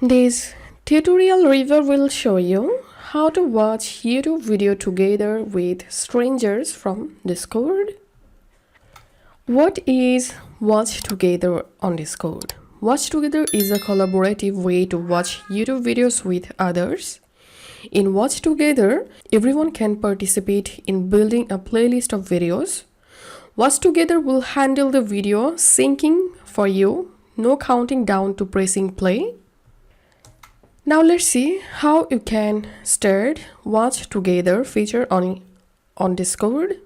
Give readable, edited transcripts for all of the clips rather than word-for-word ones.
This tutorial review will show you how to watch YouTube video together with strangers from Discord. What is Watch Together on Discord? Watch Together is a collaborative way to watch YouTube videos with others. In Watch Together, everyone can participate in building a playlist of videos. Watch Together will handle the video syncing for you, no counting down to pressing play. Now let's see how you can start Watch Together feature on Discord.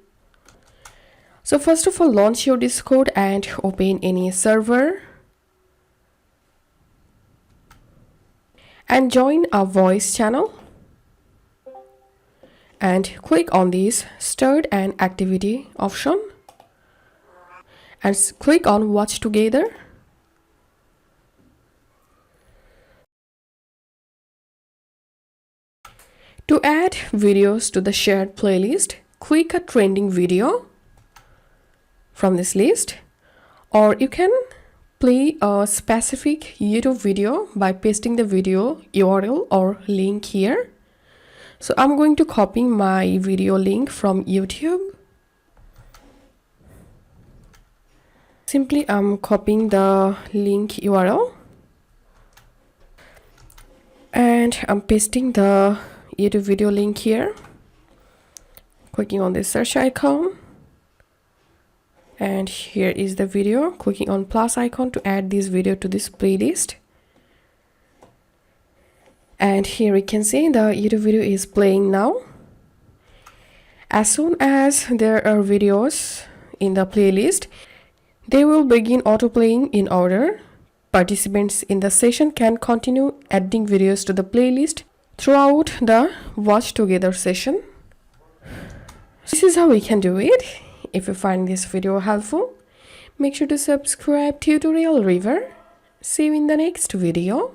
So first of all, launch your Discord and open any server and join a voice channel and click on this Start an Activity option and click on Watch Together. To add videos to the shared playlist, click a trending video from this list, or you can play a specific YouTube video by pasting the video URL or link here. So I'm going to copy my video link from YouTube. Simply I'm copying the link URL and I'm pasting the YouTube video link here, clicking on the search icon, and here is the video, clicking on plus icon to add this video to this playlist. And here we can see the YouTube video is playing now. As soon as there are videos in the playlist, they will begin auto-playing in order. Participants in the session can continue adding videos to the playlist throughout the Watch Together session. This is how we can do it. If you find this video helpful, make sure to subscribe to Tutorial River. See you in the next video.